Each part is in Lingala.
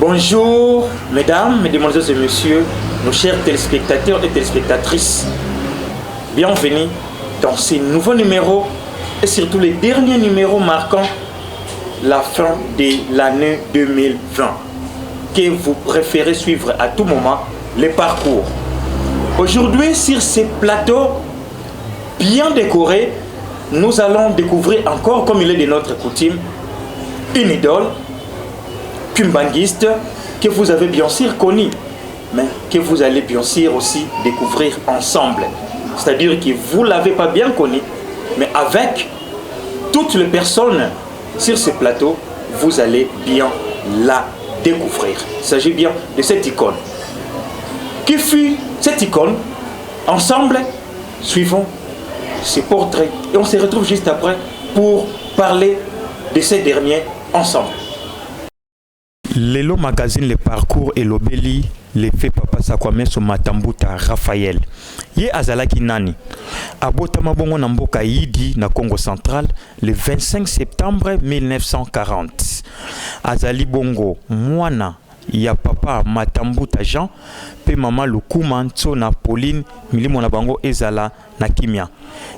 Bonjour, mesdames, mesdemoiselles et messieurs, nos chers téléspectateurs et téléspectatrices. Bienvenue dans ces nouveaux numéros et surtout les derniers numéros marquant la fin de l'année 2020 que vous préférez suivre à tout moment les parcours. Aujourd'hui, sur ces plateaux bien décorés, nous allons découvrir encore, comme il est de notre coutume, une idole kumbanguiste que vous avez bien sûr connu, mais que vous allez bien sûr aussi découvrir ensemble. C'est-à-dire que vous ne l'avez pas bien connu, mais avec toutes les personnes sur ce plateau, vous allez bien la découvrir. Il s'agit bien de cette icône. Qui fut cette icône? Ensemble, suivons ce portrait et on se retrouve juste après pour parler de ces derniers ensemble. Lelo magazine le parcours et l'obéli le fait papa Sakwameso Matambuta Raphaël. Ye azalaki nani. Abotama bongo na mboka Yidi na Congo central le 25 septembre 1940. Azali bongo mwana ya papa Matambuta Jean pe mama Lukuma na Pauline milimo na bango ezala na kimia.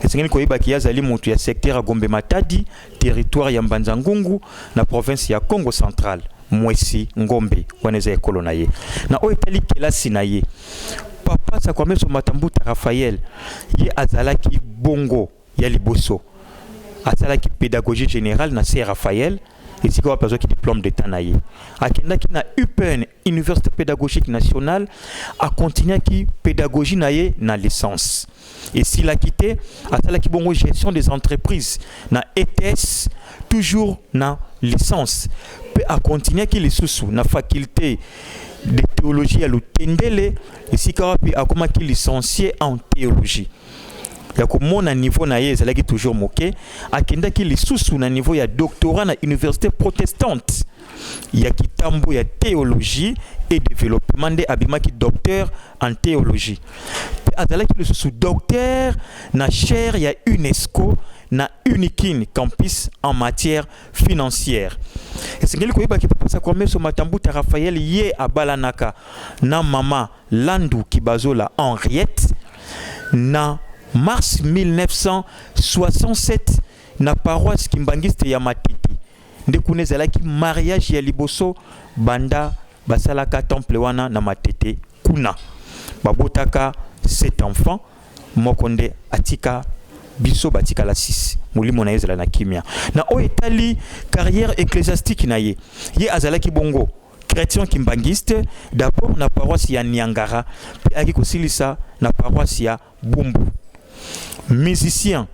Esengeli koyeba ki azali mutu ya secteur Gombe Matadi, territoire ya Mbanza Ngungu na province ya Congo central. Mwesi Ngombe waneza ekolo na ye. Na oetali kelasi na ye. Papa Sakwameso Matambuta Raphaël ye azalaki bongo ya liboso. Azalaki pédagogie générale na C. Raphaël. Et si quoi besoin qui diplôme d'état na ye. Akenda ki na UPN Université pédagogique nationale a continué qui pédagogie na ye na licence. Et s'il a quitté azalaki bongo gestion des entreprises na ETS toujours na licence. A continué qui les sous na faculté de théologie à l'Utendele et si karapi a comment qui licencié en théologie. Ya ko mon niveau na ye ezalaki toujours moqué akenda ki les sous na niveau ya doctorat na université protestante ya kitambo ya théologie et développement de abimaki docteur en théologie. Azalaki le sous docteur na chaire ya UNESCO na Unikin campus en matière financière. Et c'est quelque chose qui peut passer comme ce Matambuta Raphaël yé à Balanaka na mama Landu Kibazola Henriette na mars 1967 na paroisse Kimbangiste ya Matiti. Ndekune zalaki mariage ya liboso banda basalaka temple wana na Matete kuna. Babotaka 7 enfants mokonde atika biso batika la 6 mulimo na ezala na kimia na o etali carrière ecclésiastique na ye azalaki bongo chrétien kimbangiste d'abord na paroisse ya Niangara pe aki kosilisa na paroisse ya Bumbu. Musicien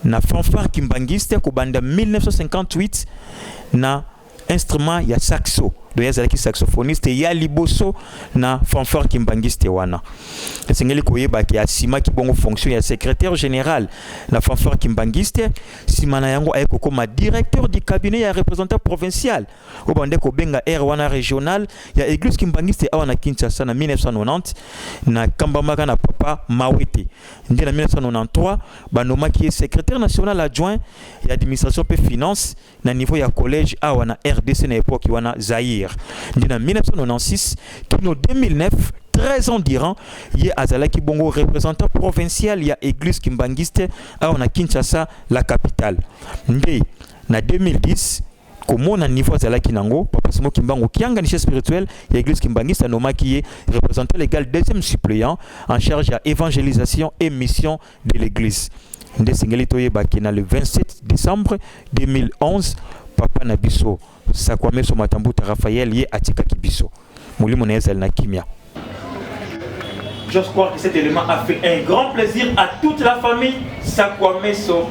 na fanfare kimbangiste ko banda 1958 na instrument ya saxo do yazalaki saxophoniste ya liboso na fanfare kimbangiste wana. Esengeli koyeba ki asima ki bongo fonction ya secrétaire général na fanfare kimbangiste simana yango ayeko koma directeur du cabinet ya représentant provincial o bande ko benga wana régional ya église kimbangiste awana Kinshasa na 1990 na kambamaka na papa Mawete. Ndi na 1993 banoma ki secrétaire national adjoint ya administration pe finance na niveau ya collège awana RDC na époque wana Zaïre. En 1996, kino 2009, 13 ans durant, il y a azalaki bongo représentant provincial, il y a église kimbangiste à on a Kinshasa, la capitale. Ndé, na 2010, comme on a niveau azalaki nango, papa Simo Kimbango kianganishe spirituel, il y a église kimbangiste à Noma qui est représentant légal deuxième suppléant en charge de l'évangélisation et mission de l'église. Ndé singeli toye bakina le 27 décembre 2011, papa Nabiso. Sakwameso Matambuta Raphaël yé atika kibiso. Mulimo na ezal na kimia. Je crois que cet élément a fait un grand plaisir à toute la famille Sakwameso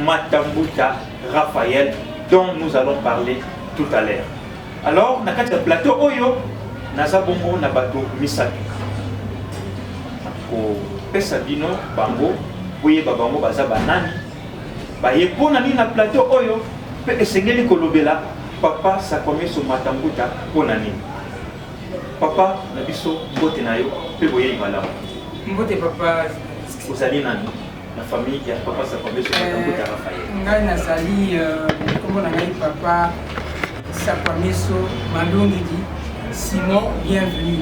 Matambuta Raphaël dont nous allons parler tout à l'heure. Alors, na kati ya plateau oyo naza bongo na bato misato. Ko pesa bino bango boye bango baza banani. Ba yepona ni na plateau oyo pe esengeli kolobela Papa Sakwameso Matambuta pona nini? Papa na biso mbote na yo pe boye malamu. Mbote papa ozali nani na famille ya papa Sakwameso Matambuta Raphaël? Ngai nazali kombo na ngai papa Sakwameso Malongidi Simon, bienvenue.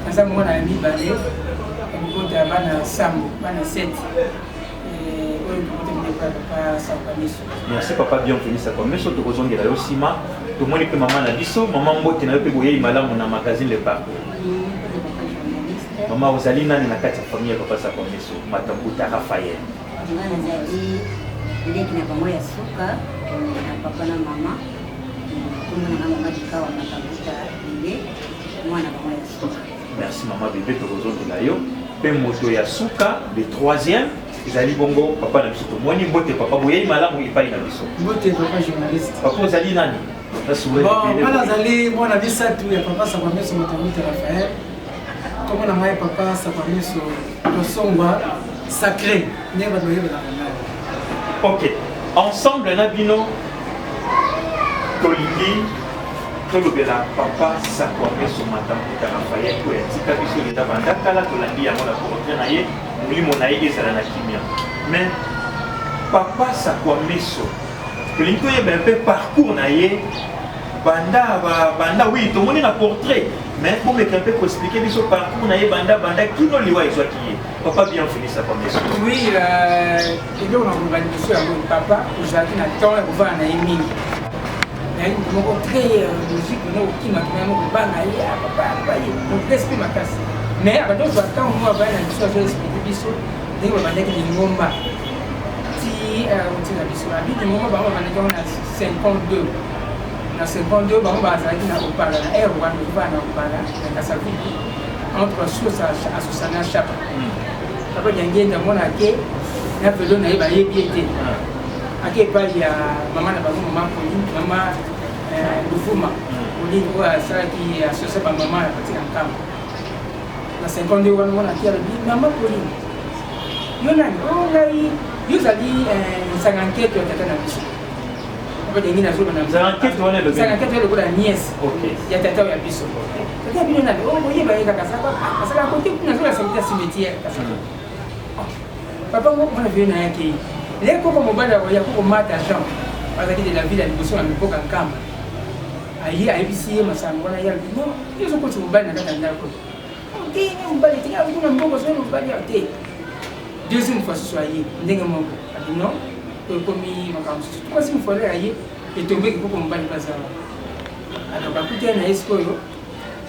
Quand ça, moi, on a mis balai, on compte à Bana Sambo, Bana 7. Merci papa, bienvenue ça comme mais surtout aux là aussi ma tout le monde peut maman na biso maman mbote na pe boye malamu na magazine le parcours maman ozali nani na kati ya famille papa ça comme ça matambuta Raphaël ile kina pamoja suka na papa na mama kuma na mama dikawa matambuta ile mwana pamoja suka. Merci maman bébé to là yo pe moto ya suka le troisième Zali bongo papa na biso to moni mbote papa boye malamu ipai na biso mbote papa journaliste papa zali nani bon mala zali mwana bisa tu ya papa sa kwame so matambuta Raphaël comme na mai papa sa kwame so tosongwa sacré ne ba doye ba na. OK ensemble na bino toliki tolobela papa sa kwame so matambuta Raphaël ko ya tika biso leta banda kala tolandi yango na portrait na ye mulimo na ye ezala na kimia mais papa sa kwame so tolingi toyeba un peu parcours na ye banda oui tomoni na portrait mais pour me un peu expliquer biso parcours na ye banda kino liwa ezwaki ye papa bien fini sa kwame so oui eloko na kobani biso yango papa ozalaki na temps ya kovanda na ye mingi naye moko très logique na okimaki moko kobanga ye papa ye donc respect makasi mais abandi ozwa ntango mo abaya na biso azoexplike biso ndenge babandaki lingomba ti otina biso abi lingomba bango babandaki yango na 52 na 52 bango bazalaki na opala na air wana okobaa na opala na kasavuku entre source asosana chapa papa nyangenda mona ake na velo na ye bayebi ete ake epai ya mama na bango mama Pauline mama Lufuma Pauline oyo asalaki asosia bamama ya pati na nkambo na 52 wana mwana ake alobi mama Pauline yo nani o ngai yo ozali nsanga nkete ya tata na biso papa dengi nazoba na nsanga nkete lokola niese ya tata ya biso tata ya bino nani o oyeba ye kaka asala kote nazola sabita cimetière papa mwana vio na yake le koko mobali ya koko mata Jean bazalaki de la ville ya liboso na mipoka nkamba aye ayebisi ye masango wana ye alobi non yo ozokoti mobali na kati ya ndako te mobali te kuna mboko so mobali ya te deuxième fois ce soit ye ndenge moko abi non ekomi makambo susu troisième fois le aye etombeki koko mobali bazala alors bakutani na ye sikoyo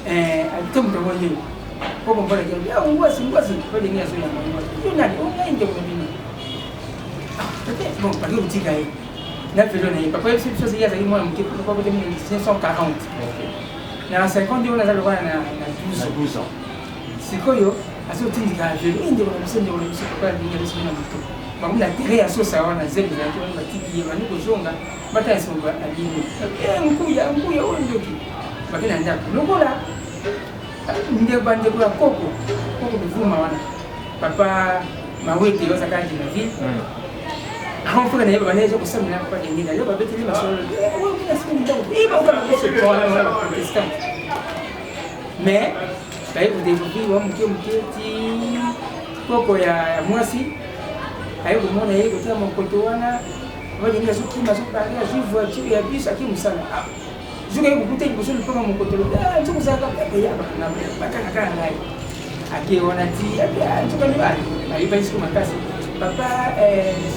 alitomutango ye koko mobali alobi ngwasi balingi azoyamba yo nani ongai ndeko na bino peut-être bon pake kotika ye na velo na ye papa yebiso biso seki azalaki mwana moke papa kote 1940 na 50 oyo naza lokola na 12 ans sikoyo azotindika velo ndeko na biso papa alingi biso na moto bango na tere ya sosa wana zebe ezalaki wana batiki ye bandi kozonga batala songo alini nkuya oyo ndoki bake na ndako lokola bandeko ya koko bivuma wana papa mawete ozaka andi na ville akamfuka naye baba naye ezokosamina papa dengenda leo babeteli masolo protestant mais baye kodevelope wa moke ti koko ya mwasi aye komona ye kotala mokoto wana badengi azokima azobanga azwi voiture ya biso ake mosala zoka ye kokuta liboso lipanga mokoto nzokozalaka bakangaka ngai ake wana ti nzoka mibali ayeba isiko makasi papa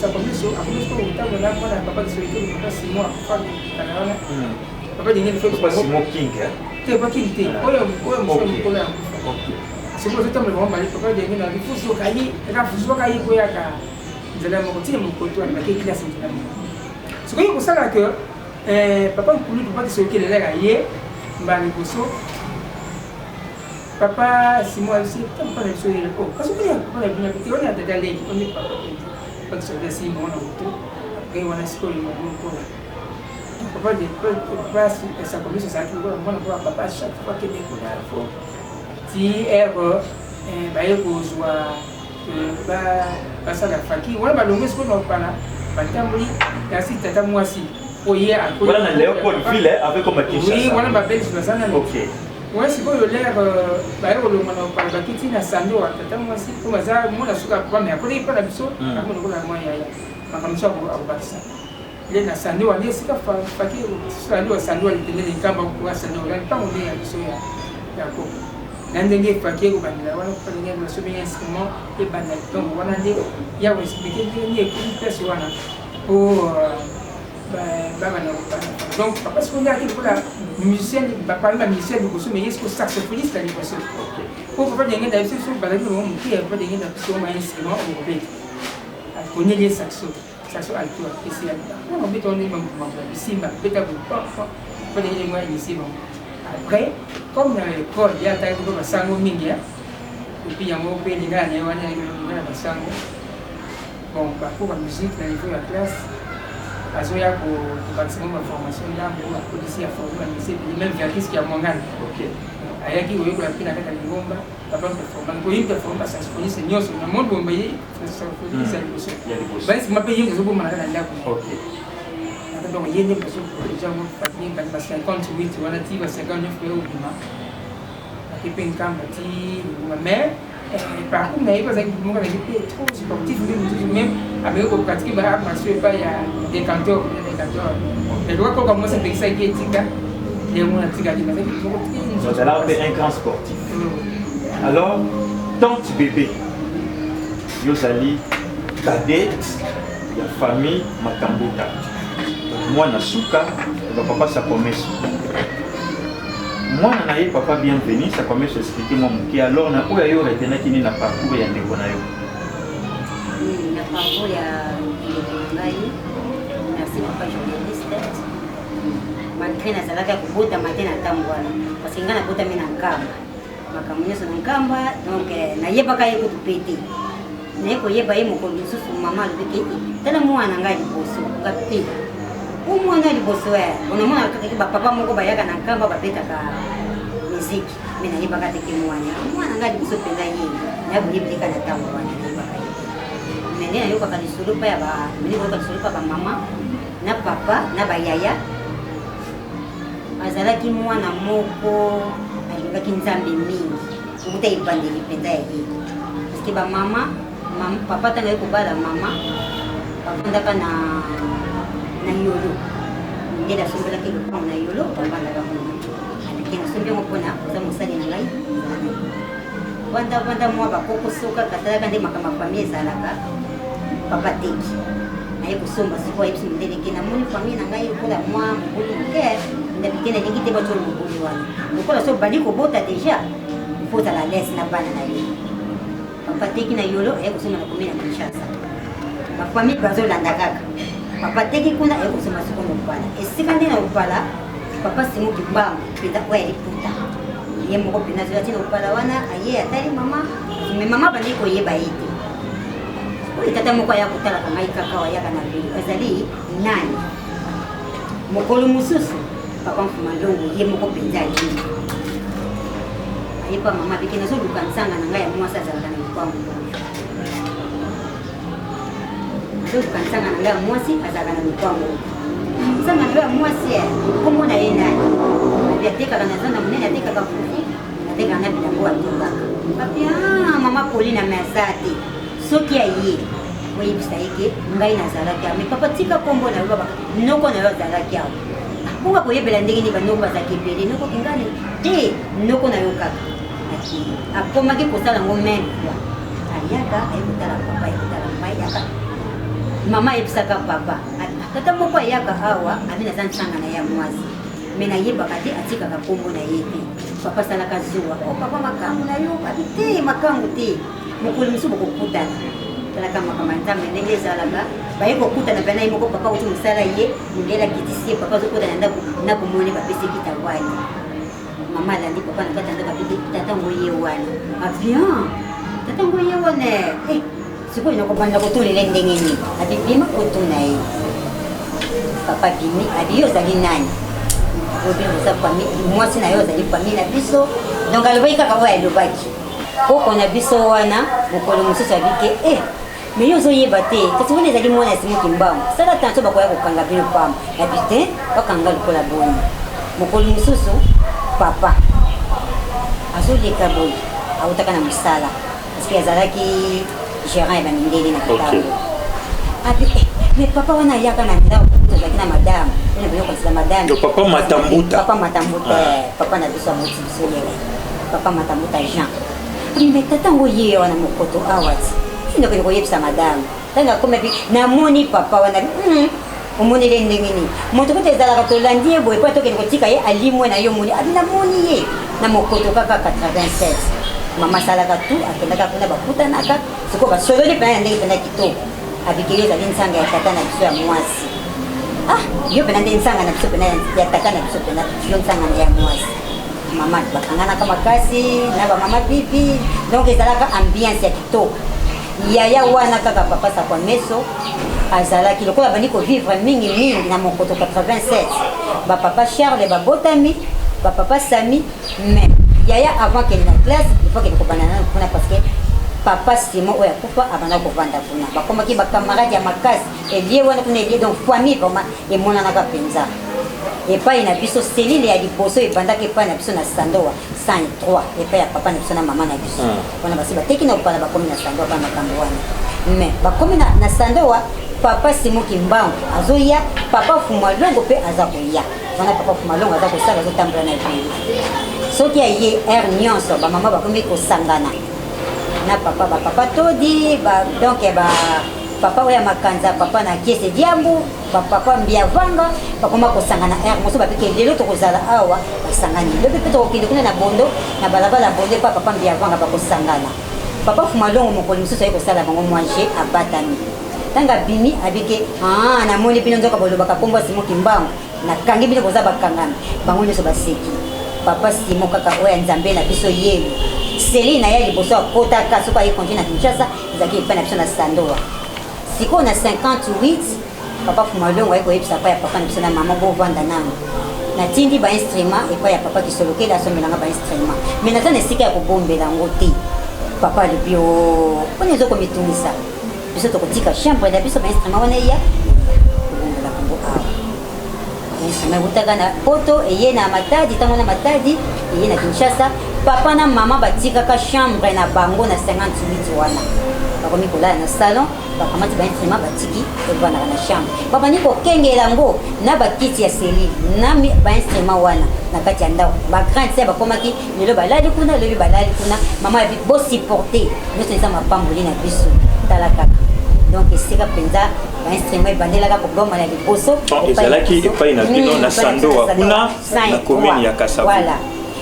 sakomiso akomiso kotambola mwana papa kisolikeli papa Simon akufakana wana papa dengeli papa Simon King te papa King te oyo mosusu mokolo ya kufa sikoyo ozotambola bango bali papa dengeli na lifusi okayi rafusi okayi koyaka nzela moko tina mokoto wana bakei klase nzela moko sikoyo kosala ke papa nkulu papa kisolikeli elaka ye mbala liboso papa Simon alisi papa na biso yele kasi okoli ya papa na bino te wana dada leki oni papa kisolikeli Simon wana moto ngai wana sikoyo mokola papa sakomiso azalaki lokola mwana mpoka papa chaque fois kende kuna fo ti ere baye kozwa basala faki wana balongo sikoyo na opana batamboli kasi tata mwasi oye voilà na Léopoldville avec comme Kinshasa oui wana babelisi bazana OK ouais sikoyo lere baye kolonga na opana bakiti na sando wa tata mwasi po baza mona suka papa me akoli pa na biso akoma lokola mwa yaya makambo so akobakisa le na sando wana esika faki sando wa sando litendele nkamba kwa sando wana pango ne ya biso D'accord. Nandenge papier ko bandela wana ko ndenge na so bien instrument et bandela donc wana ndi ya ko expliquer ni écoute test wana pour donc parce qu'on a dit pour la musicien pas même musicien du coup mais est-ce que saxophoniste là parce que pour pas ndenge da so balaki mo muki ya pas ndenge da so ma instrument au bête a connaît les saxo alto et c'est on bête on est ici ma bête pas ndenge moi ici bon. Après, comme dans l'école, il y a des gens qui sont et puis il y a des gens qui sont bon, parcours la musique, dans niveau de la classe, il y a un maximum de formation, il y a un policier à former, même Vertis qui a mon âne. Il y a qui ont eu la peine à la Ligomba, la banque de formation, il y a une formation, ça se fait, c'est nous, le monde où on paye, ça se fait, c'est le bosseur. Il y a des gens qui ont payé, donc il y a des personnes qui ont fait 58, on a dit 59 euros du mois. Et puis mais par contre, il y a trop sportif, même avec le pratique, il y a des cantors. Les droits qu'on commence à payer ça, il y a des donc là, on est un grand sportif. Alors, tante bébé, Yosali, cadette, il y a famille, Makambota. Moi, na souka, papa sa promesse. Moi, na papa bienvenu, sa promesse expliquer moi qui alors na oya yo retena kini na parcours ya ndeko na yo. Na parcours ya ngai. Merci papa journaliste. Malgré na salaka kubota matena tambwana. Parce que ngana bota mina nkamba. Makamunyeso na nkamba donc na yeba kai kutupeti. Na yeko yeba yemo ko lususu mama lubeke. Tena mwana ngai boso kapi. Umwana liboso ya unamona papa moko bayaka na nkamba bapetaka muziki mina yeba kateke mwana ngadi liboso penda yeye na kuyibika na tango wana yeba kai mene na yoka kanisulupa ya ba mene yoka kanisulupa ba mama na papa na bayaya azalaki mwana moko alingaki nzambe mingi ukuta ibandeli penda yeye parce que ba mama papa tanga yeko bala mama bakundaka na yolo ndela sombela ke ko na yolo banda ba mo ke na sombela mo pona za musali na ngai banda mo ba koko soka katala kande makama famille zalaka papa teki na yeko somba siko yipsi ndele ke na moni famille na ngai ko la moi mbuli ke nda bikena lingi te ba tolo mbuli wana ko la so bali ko bota déjà il faut la laisse na bana na yo papa teki na yolo yeko soma na komina Kinshasa ma famille bazo landa kaka papa teki kuna eko sema siko mpala esika ndina upala papa simu kibamba pita kwa eliputa ye moko pina zwa tina upala wana aye atali mama bandi ko yeba ite ko tata moko ya kutala kama ikaka wa yaka na vile azali nani mokolo mususu papa mfuma ndongo ye moko pinza jini aye pa mama bikina zo lukansanga na ngaya mwasa za kana kwa mbono donc kansanga na ngaya mwasi azaka na mpango sanga ngaya mwasi komo na yena ya teka kana zana munene teka ka fufi teka na bila kwa toka papia mama Paulina mesati soki ayi moi bisaike ngai na zalaka me papa tika kombo na baba noko na zalaka yao bunga ko yebela ndenge ni banoko bazakebele noko kingani te noko na yoka akoma ke kosala ngomene ayaka ayutala papa ayutala mai yaka mama ebisaka papa tata moko ayaka awa amina zansanga na ya mwazi mena yeba kati atika ka kombo na yete papa salaka zuwa papa makangu na yo abite makangu te mukuli misubo kokutana talaka makama ntambe ndenge zalaka bayeko kutana bana yimoko papa uti musala ye ndela kitisi papa zokutana na kumone bapese kitawani mama landi papa nakata ndaka bide tata ngoye wana avion tata ngoye wana siko ino kubanda kutulile ndengeni abipima kutunai papa bimi abiyo zali nani obiro za famille mwasi na yo zali famille na biso donc alobaika ka wa elobaki koko na biso wana mukolo mususu abike mais yo zo yeba te kasi wone zali mwana simu kimbamu sala tanto bakoya kokanga bino pam abite bakanga likola boni mukolo mususu papa azoleka boy awutaka na musala parce que azalaki gérant ba mindeli na kitabo mais papa wana yaka na ndao kutozaki na madame ina bino kwa madame papa matambuta papa na biso amuti biso lele papa Matambuta Jean. Mais tata ngoye wana mokoto awati. Ndio kile koyepsa madame. Tanga kome bi na moni papa wana. Omoni le ndengini. Moto ko tezala ka tolandie boy pa to ke kotika ye alimwe na yo moni. Abina moni ye na mokoto kaka 87. Mama salaka tu akendaka kuna bakuta naka. Siko ba solo le pa ndenge pena kitoko. Abikeli za linsanga ya tata na biso ya mwasi. Ah, yo pena ndenge nsanga na biso pena ya tata na biso pena yo nsanga ya mwasi. Mama bakangana kama kasi na ba mama bibi. Donc ezalaka ambiance ya kitoko. Yaya wana kaka papa sa kwa meso azalaki lokola bani ko vivre mingi na mokoto 87 ba papa Charles ba botami ba papa Sami mais yaya avant qu'elle na classe il faut qu'elle kobanana kuna parce que papa Simon oya kufa abana ko vanda kuna ba komaki ba camarade ya makasi elie wana kuna elie donc famille vraiment et mona na ka penza et pas ina biso cellule ya liboso e bandaki pa na biso na sandoa 103 et pas ya papa na biso na mama na biso wana basi ba tekina opana ba komi na sandoa pa makambo wana mais ba komi na sandoa papa Simon Kimbangu azoya papa Fumalongo pe azakoya wana papa Fumalongo azakosala azotambula na biso soki aye nyonso ba mama ba komi kosangana na papa todi ba donc ba papa oya makanza papa na kiese diambu papa mbiavanga bakoma kosangana moso bapike lelo tokozala awa basangani lobi pe tokokende kuna na bondo na balabala bondo pa papa mbiavanga bakosangana papa Fumalongo mokoli mosusu aye kosala bango manger abatami tanga bimi abike na moni bino nzoka bolobaka kombo Simon Kimbangu na kangi bino koza bakangana bango nyonso baseki papa Simon kaka oya nzambe na biso yelu Selina ya liboso akota kaso kwa yekonje na Kinshasa ezaki epa na biso na sandoa siko na 58 papa Fumalongo ayeko yebisa pa ya papa na biso na mama bo vanda nango na tindi ba instrument epa ya papa kisoloke la somelanga ba instrument mais na tane sika ya kobombela ngo te papa le bio on ezoko mitungisa biso tokotika chambre na biso ba instrument wana ya kobombela ngo awa instrument utaka na poto eye na matadi tango na matadi eye na Kinshasa papa na mama batika ka chambre na bango na 58 wana bakomi kolala na salon bakamati ba instrument batiki evana na chambre papa ni kokengela ngo na bakiti ya selile na ba instrument wana na kati ya ndao ba grande sœur bakomaki lelo balali kuna lelo balali kuna mama ya bo supporter nous sommes mapamboli na biso tala kaka donc esika penza ba instrument bandelaka ko boma na liboso ezalaki epai na bino na sandoa kuna na commune ya Kasavu voilà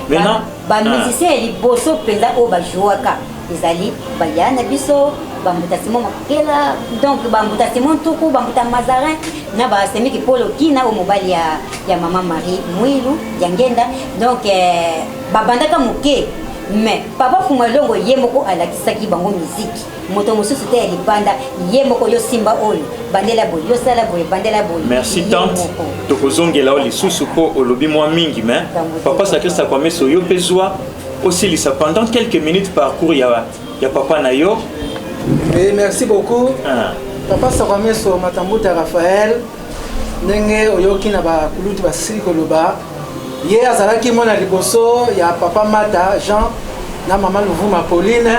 maintenant ba musicien liboso penza o ba jouaka ezali bayana biso bambuta Simon Makela donc bambuta Simon Tuku bambuta Mazarin na ba semiki polo kina o mobali ya mama Marie Mwilu ya ngenda donc babandaka muke mais papa Fumalongo yemoko alakisaki bango musique moto mosusu te libanda yemoko yo simba oyo bandela boy yo sala boy bandela boy merci tante tokozongela o lisusu po olobi mwa mingi mais papa Sakrista kwa meso yo pezwa aussi lisa pendant quelques minutes parcours ya papa na yo. Et merci beaucoup. Papa Sakameso Matambuta Raphaël ndenge oyoki na ba kulutu ba sikoloba ye azalaki mona liboso ya papa Mata Jean na mama Luvuma Pauline.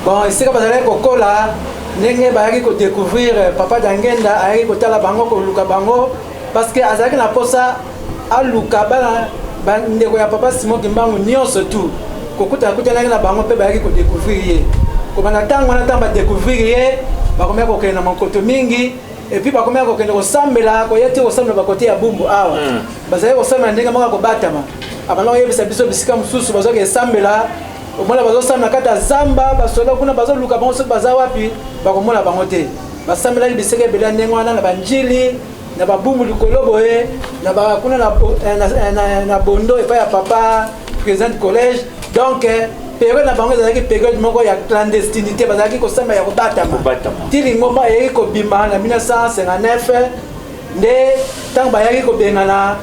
Bon esika bazalaki kokola ndenge bayaki ko découvrir papa Dangenda ayaki kotala bango ko luka bango parce que azalaki na posa aluka bana ndeko ya papa Simon Kimbangu nyonso tout kokuta na bango pe bayaki ko découvrir ye kobana tango na tamba découvrir ye bakomya kokende na makoto mingi et puis bakomya kokende kosambela koyeti kosambela bakote ya bumbu awa bazali kosambela ndenge moko kobatama abana oyebisa biso bisika mususu bazoki esambela omona bazosambela kata zamba basoda kuna bazoluka bango soki baza wapi bakomona bango te basambelaki bisika ebele ndenge wana na banjili na babumbu likolo boye na bakuna na bondo epai ya papa président du collège donc période na bango ezalaki période moko ya clandestinité bazalaki kosamba ya kobatama tilingo ba eyaki kobima na 1959 nde ntango bayaki kobengana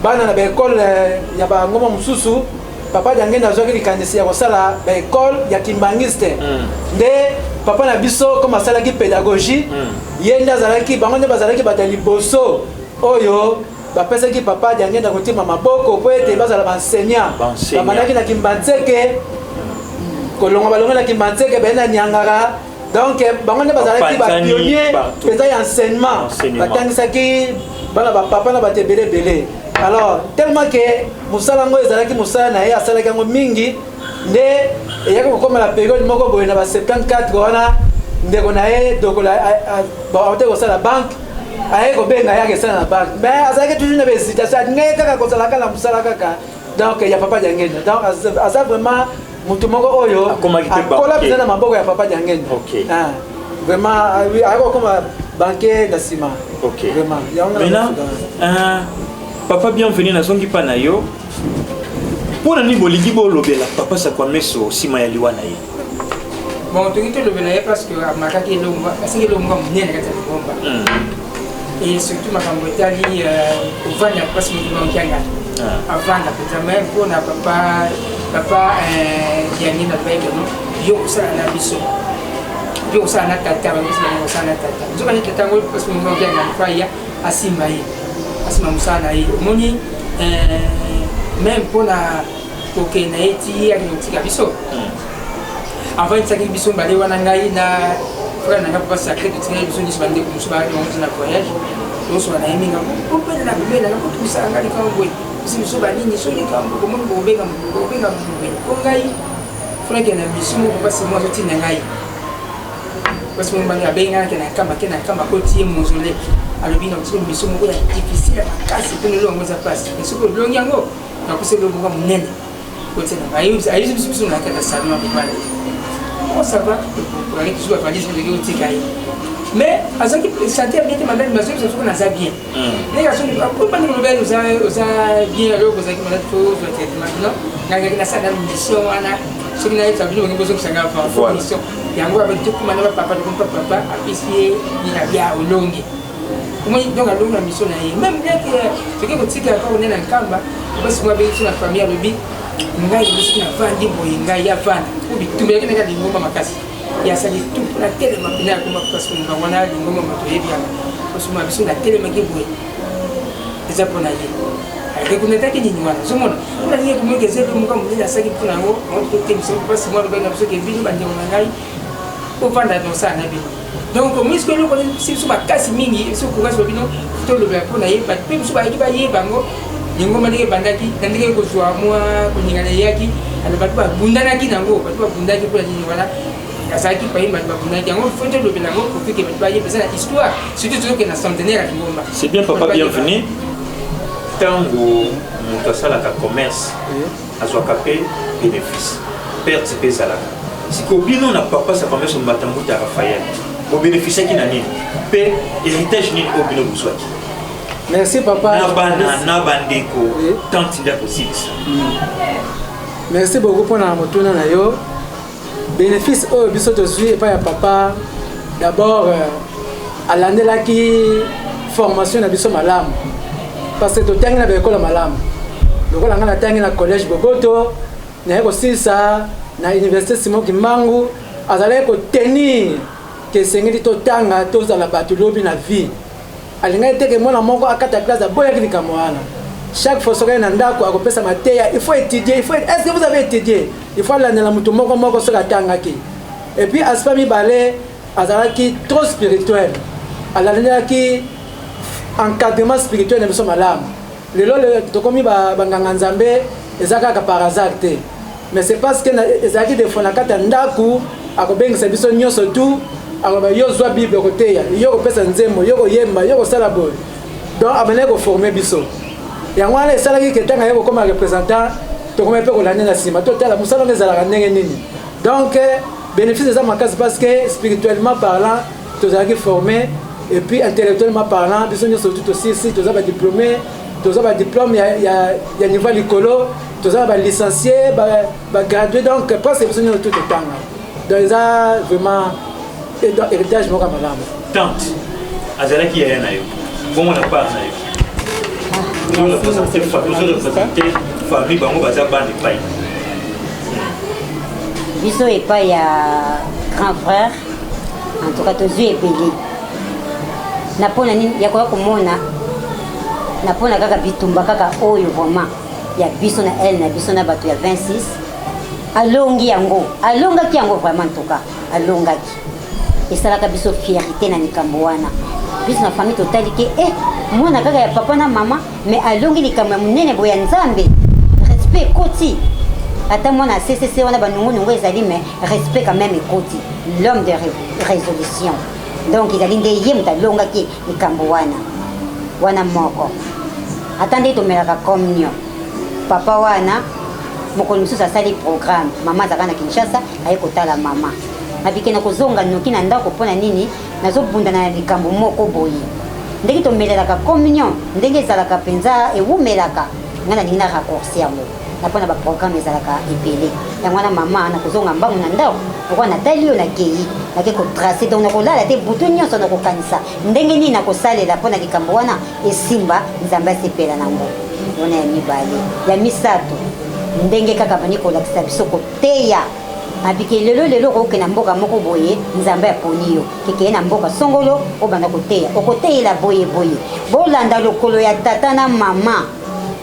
bana na baekole ya bangoma mosusu papa Dangenda azwaki likanisi ya kosala baekole ya kimbangiste nde papa na biso comme asalaki pédagogie ye nde azalaki bango nde bazalaki bato ya liboso oyo bapesaki papa Dangenda kotima maboko po ete bazala baenseignant bamandaki na Kimbanzeke kolonga balonga na Kimbanzeke bena Nyangara donc bango nde bazalaki bapionnier mpenza ya enseignement batangisaki bana bapapa na bato ebele Alors tellement que musala ngo ezalaki musala na ye asalaki yango mingi nde eyaki kokoma la période moko boye na ba 74 wana ndeko na ye dokola baote kosala banque aye kobenga yake esala na banque mais azalaki toujours na bahésitation ngai kaka kozalaka na musala kaka donc ya papa Diangenda donc aza vraiment mutu moko oyo akola pena na maboko ya papa Diangenda vraiment ayaki kokoma banquier na nsima vraiment maintenant papa bienvenue na zongi pa na yo pona ni bolingi bolobela papa Sakwameso sima ya liwa na ye bon toki tolobela ye parce que amakaki elongo asingi elongo monene kati ya libomba et surtout makambo etali ovanda mpasi motu baokianga avanda mpenza me mpona papa Diangenda bayebeno yo kosala na biso yo kosala na tata bangosilaa kosala na tata nzokani tata yango mpasi motu baokianga faya asimba ye asima musala na ye omoni même mpona kokende ye ti yaki notika biso avant etisaki biso mbale wana ngai na frère na ngai papa sacré totikaki biso nyonso bandeko mosu baongozi na voyage tosola na ye minga opelana bibelanga potumisala ngai likambo boye bisi biso banini so likambo komoni bobenga mobele po ngai fona kende na biso moko mpasi mo azotinda ngai mpasi mo bangi abenga ke na kamba kotie mozole alobi na otili biso moko ya difficile makasi mpona elongo eza mpasi soki olongi yango nakose elongoka monene kotiena ayuzi biso na kata salon apepale ça va pour aller toujours à Paris sur le tika ye mais azaki santé bien te mandali maso biso soko naza bien les garçons pas nous lever oza bien alors que zaki malade faut soit traitement non ngaki na sana mission wana soki na yesa bino ngibozo kusanga fa mission yango avec tout kuma na papa apisier ni na bia olongi comment donc alongi na mission na ye même bien que ce que kotika ka onena nkamba parce que moi bien sur la famille alobi ngai biso na vandi boye ngai ya vanda ubitumela kena kali ngoma makasi ya sali tu na tele mapina kuma parce que ngwana ngoma matoyebi ya parce que biso na tele makiboye eza pona ye avec une attaque ni wana zomona on a dit que moi que c'est comme comme il a ça qui pour nango on peut que c'est pas si moi le benga parce que biso bandi ngai au vanda dans ça na bi donc moi ce que le connaît si so makasi mingi so ko gaso bino to le ba pona ye ba pe so ba ye bango ngoma ndike bandaki ndike kozwa mwa kuningana yaki alobatu babundanaki nango batu babundaki pour nini wana azaki pa yimba babundaki yango fonte lobela ngo pour que batu baye pesa na histoire surtout que na centenaire ya ngoma c'est bien papa bienvenue tango moto asalaka commerce azwaka pe bénéfice perte pe ezalaka siko bino na papa Sakwameso Matambuta Raphaël bobénéficiaki na nini pe héritage nini oyo bino bozwaki. Merci papa. Merci beaucoup pour la motuna na yo. Bénéfice au biso to suit pas ya papa. D'abord à l'année là qui formation na biso malamu. Parce que to tangi na école malamu. Lokola nga na tangi na collège Bogoto, na ko sisa na université Simon Kimbangu, azalaki ko tenir que sengeli to tanga to za la batulobi na vie. Alinga teke mwana moko akata classe à boya kini kamwana chaque fois soka na ndako akopesa mateya il faut étudier est-ce que vous avez étudié il faut la na mutu moko soka tangaki et puis aspa mi balé azalaki trop spirituel alalenda ki encadrement spirituel na biso malamu lelo tokomi banganga nzambe ezaka ka par hasard te mais c'est parce que ezaki de fona kata ndako akobengisa biso nyonso tout alors yo zwa bible côté ya yo ko pesa nzembo yo ko yemba yo ko sala boy donc abane ko former biso ya ngwana esala ki ketanga yo comme représentant to comme pe ko lanya na sima to tala musala ngezala ndenge nini donc bénéfice de ça makasi parce que spirituellement parlant to zaki formé et puis intellectuellement parlant biso nyo surtout aussi si to za ba diplômé to za ba diplôme ya niveau likolo to za ba licencié ba gradué donc presque biso nyo tout tanga donc ça vraiment et donc héritage moko malamu tante azalaki yaya na yo bongo na part na yo nous représenter famille bango baza bande epai biso epai ya grand frère en tout cas tozwi ebele na mpona nini ya koya komona na mpona kaka bitumba kaka oyo vraiment ya biso na ele na biso na bato ya 26 alongaki yango vraiment en tout cas alongaki esalaka biso fierté na likambo wana biso na famille totali ke mwana kaka ya papa na mama mais alongi likambo ya monene boya nzambe respect ekoti ata mwana CCC wana banungunungu ezali mais respect quand même ekoti l'homme de résolution donc ezali nde ye moto alongaki likambo wana moko ata nde tomelaka communion papa wana mokolo mosusu asali programme mama azalaka na Kinshasa aye kotala mama nabike na kozonga noki na ndako mpona nini nazobundana na likambo moko boye ndenge tomelelaka communion ndenge ezalaka mpenza ewumelaka nga nalingi na raccourci yango na mpona baprogramme ezalaka ebele yango wana mama na kozonga mbangu na ndako pokwa natali yo nakei nake kotrace donc nakolala te butu nyonso nakokanisa ndenge nini nakosalela mpona likambo wana esimba nzambe asepela nango wana ya mibale ya misato ndenge kaka bani kolakisa biso koteya abike lelo kokena mboka moko boye nzambe aponi yo kekeye na mboka songolo obanda koteya okoteyela boye bolanda lokolo ya tata na mama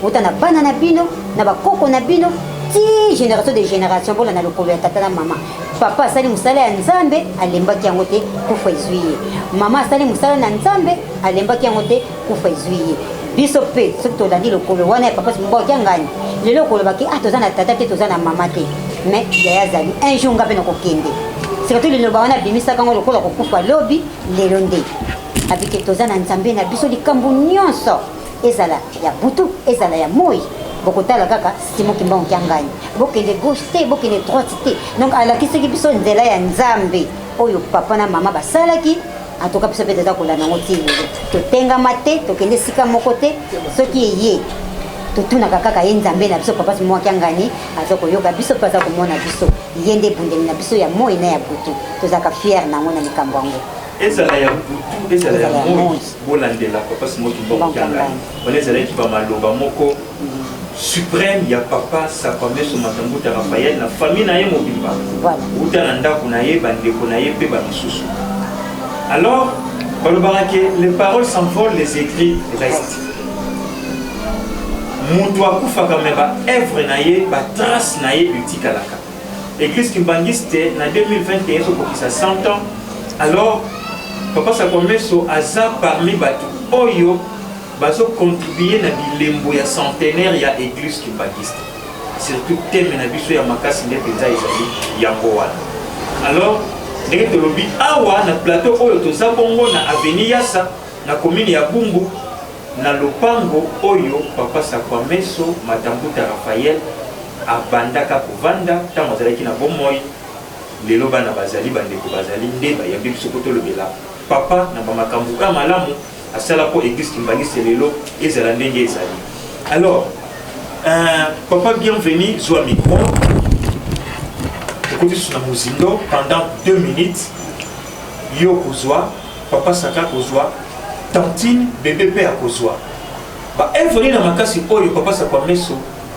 uta na bana na bino na bakoko na bino ti génération de génération bolanda lokolo ya tata na mama papa asali mosala ya nzambe alembaki yango te kufa ezwi ye mama asali mosala na nzambe alembaki yango te kufa ezwi ye biso mpe soki tolandi lokolo wana ya papa simboki yangani lelo kolobaki toza na tata te toza na mama te mais yaya azali un jour nga mpe nakokende surtout liloba wana abimisaka ngo lokola kokufa lobi lelo nde abike toza na nzambe na biso likambo nyonso ezala ya butu ezala ya moi bokotala kaka simoki mbongo yangani bokende gauche te bokende droite te donc alakisaki biso nzela ya nzambe oyo papa na mama basalaki atoka biso mpe toza kolanda yango ti lelo totengama te tokende esika moko te soki eye totunaka kaka ye nzambe na biso papa simwaki yangani aza koyoka biso mpe aza komona biso ye nde ebundeli na biso ya moi na ya butu tozalaka fiere nango na likambo yango ezala ya butu ezala ya moi bolandela papa simwaki mbongo yangani wana ezalaki bamaloba moko suprême ya papa Sakwameso Matambuta Raphaël na famille na ye mobimba uta na ndako na ye bandeko na ye mpe bamisusu. Alors balobaka ke les paroles s'envolent, les écrits restent. Mutu akufaka me baœuvre na ye batrace na ye etikalaka. Église Kimbangiste na 2021 sokokisa 100 ans. Alors papa Sakwameso aza parmi bato oyo bazo contribuer na bilembo ya centenaire ya église Kimbangiste. Surtout thème na biso ya makasi nde penza ezali yango wana. Alors ndenge tolobi awa na plateau oyo toza bongo na avenue Yassa na commune ya Bumbu na lopango oyo papa Sakwameso Matambuta Raphaël abandaka kovanda ntango azalaki na bomoi lelo bana bazali bandeko bazali nde bayambi biso po tolobela papa na bamakambo ka malamu asala po église Kimbangiste lelo ezala ndenge ezali. Alors papa bienvenue zwa micro écoutez sur la musindo pendant 2 minutes yo kozwa papa Saka kozwa tantine bébé pe akozwa ba evoli na makasi oyo papa Sakwameso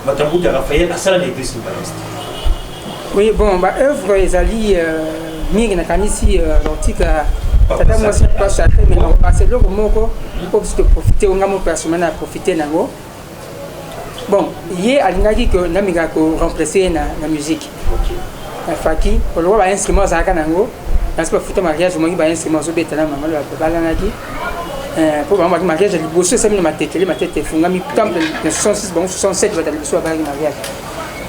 Matambuta Raphaël asala na église Kimbangiste. Oui, bon, bah, œuvre ezali mingi na kanisi l'antika tata moi c'est pas ça mais non parce que loko moko pour se profiter on a mon personnel à profiter nango. Bon, hier alingaki que na minga ko remplacer na musique. La faki, pour le voir instrument ça kanango, dans ce photo mariage moi ba instrument so betana mama la balangaki. Pour maman mariage elle bosse ça ma tête funga mi temple de 66 bon 67 va d'aller sur mariage.